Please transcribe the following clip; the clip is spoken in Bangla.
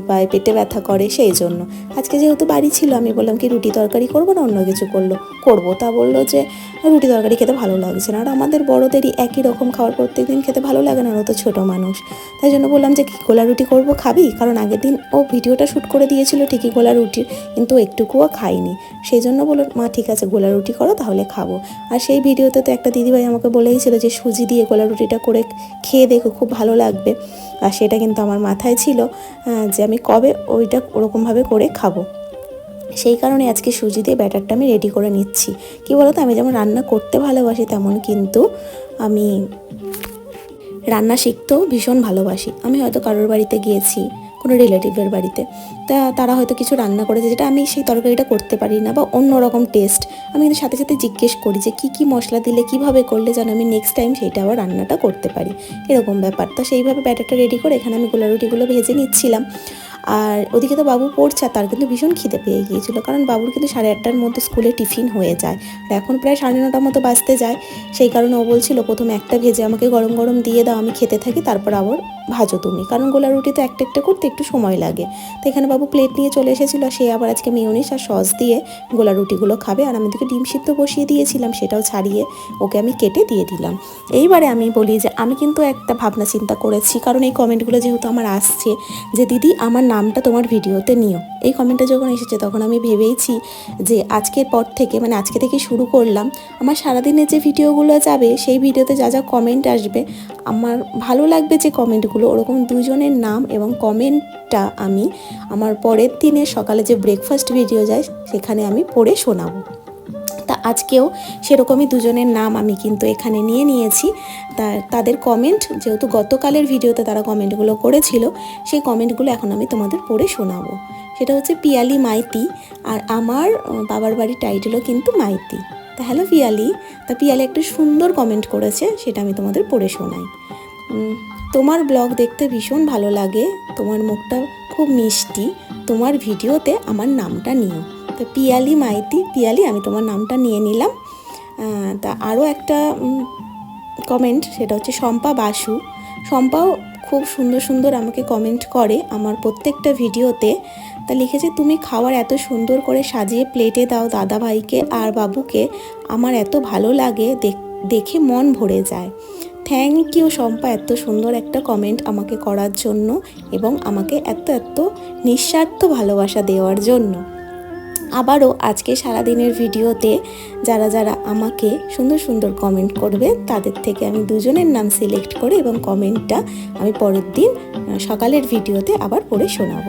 পায়, পেটে ব্যথা করে, সেই জন্য আজকে যেহেতু বাড়ি ছিল আমি বললাম কি রুটি তরকারি করবো না অন্য কিছু করবো। তা বললো যে রুটি তরকারি খেতে ভালো লাগছে না, আর আমাদের বড়োদেরই একই রকম খাবার প্রত্যেকদিন খেতে ভালো লাগে না, ও তো ছোটো মানুষ। তাই জন্য বললাম যে কি গোলা রুটি করবো, খাবি? কারণ আগের দিন ও ভিডিওটা শ্যুট করে দিয়েছিল ঠিকই গোলা রুটির, কিন্তু একটুকুও খাইনি। সেই জন্য বললো মা ঠিক আছে গোলা রুটি করো তাহলে খাবো। আর সেই ভিডিওতে তো একটা দিদিভাই আমাকে বলেইছিল যে সুজি দিয়ে গোলা রুটিটা করে খেয়ে দেখো, খুব ভালো লাগবে। আর সেটা কিন্তু আমার মাথায় ছিল যে আমি কবে ওইটা ওরকমভাবে করে খাবো। সেই কারণে আজকে সুজি দিয়ে ব্যাটারটা আমি রেডি করে নিচ্ছি। কি বলতো, আমি যেমন রান্না করতে ভালোবাসি তেমন কিন্তু আমি রান্না শিখতেও ভীষণ ভালোবাসি। আমি হয়তো কারোর বাড়িতে গিয়েছি, কোনো রিলেটিভের বাড়িতে, তারা হয়তো কিছু রান্না করেছে যেটা আমি সেই তরকারিটা করতে পারি না বা অন্যরকম টেস্ট, আমি কিন্তু সাথে সাথে জিজ্ঞেস করি যে কী মশলা দিলে কীভাবে করলে যেন আমি নেক্সট টাইম সেইটা আবার রান্নাটা করতে পারি, এরকম ব্যাপার। তো সেইভাবে ব্যাটারটা রেডি করে এখানে আমি গোলা রুটিগুলো ভেজে নিচ্ছিলাম। আর ওদিকে তো বাবু পড়ছে, আর তার কিন্তু ভীষণ খিদে পেয়ে গিয়েছিলো, কারণ বাবুর কিন্তু 8:30টার মধ্যে স্কুলে টিফিন হয়ে যায়, আর এখন প্রায় 9:30টার মতো বাজতে যায়। সেই কারণে ও বলছিল প্রথমে একটা ভেজে আমাকে গরম গরম দিয়ে দাও, আমি খেতে থাকি, তারপর আবার ভাজো তুমি, কারণ গোলা রুটি তো একটা একটা করতে একটু সময় লাগে। তো এখানে বাবু প্লেট নিয়ে চলে এসেছিলো, সে আবার আজকে মেয়োনিজ আর সস দিয়ে গোলা রুটিগুলো খাবে। আর আমি দিকে ডিম সিদ্ধ বসিয়ে দিয়েছিলাম, সেটাও ছাড়িয়ে ওকে আমি কেটে দিয়ে দিলাম। এইবারে আমি বলি যে আমি কিন্তু একটা ভাবনা চিন্তা করেছি, কারণ এই কমেন্টগুলো যেহেতু আমার আসছে যে দিদি আমার নামটা তোমার ভিডিওতে নিও, এই কমেন্টটা যখন এসেছে তখন আমি ভেবেইছি যে আজকের পর থেকে, মানে আজকে থেকে শুরু করলাম, আমার সারাদিনের যে ভিডিওগুলো যাবে সেই ভিডিওতে যা যা কমেন্ট আসবে, আমার ভালো লাগবে যে কমেন্টগুলো, ওরকম দুজনের নাম এবং কমেন্টটা আমি আমার পরের দিনের সকালে যে ব্রেকফাস্ট ভিডিও যায় সেখানে আমি পড়ে শোনাবো। তা আজকেও সেরকমই দুজনের নাম আমি কিন্তু এখানে নিয়ে নিয়েছি। তাদের কমেন্ট যেহেতু গতকালের ভিডিওতে তারা কমেন্টগুলো করেছিল, সেই কমেন্টগুলো এখন আমি তোমাদের পড়ে শোনাবো। সেটা হচ্ছে পিয়ালি মাইতি, আর আমার বাবার বাড়ির টাইটেলও কিন্তু মাইতি। তা হ্যালো পিয়ালি। তা পিয়ালি একটা সুন্দর কমেন্ট করেছে, সেটা আমি তোমাদের পড়ে শোনাই। তোমার ব্লগ দেখতে ভীষণ ভালো লাগে, তোমার মুখটা খুব মিষ্টি, তোমার ভিডিওতে আমার নামটা নিও। তো পিয়ালি মাইতি, পিয়ালি আমি তোমার নামটা নিয়ে নিলাম। তা আরও একটা কমেন্ট, সেটা হচ্ছে শম্পা বাসু। শম্পাও খুব সুন্দর সুন্দর আমাকে কমেন্ট করে আমার প্রত্যেকটা ভিডিওতে। তা লিখেছে তুমি খাবার এত সুন্দর করে সাজিয়ে প্লেটে দাও দাদা ভাইকে আর বাবুকে, আমার এত ভালো লাগে, দেখে মন ভরে যায়। থ্যাংক ইউ শম্পা, এত সুন্দর একটা কমেন্ট আমাকে করার জন্য এবং আমাকে এত নিঃস্বার্থ ভালোবাসা দেওয়ার জন্য। আবারও আজকে সারাদিনের ভিডিওতে যারা যারা আমাকে সুন্দর সুন্দর কমেন্ট করবে তাদের থেকে আমি দুজনের নাম সিলেক্ট করে এবং কমেন্টটা আমি পরের দিন সকালের ভিডিওতে আবার পড়ে শোনাবো।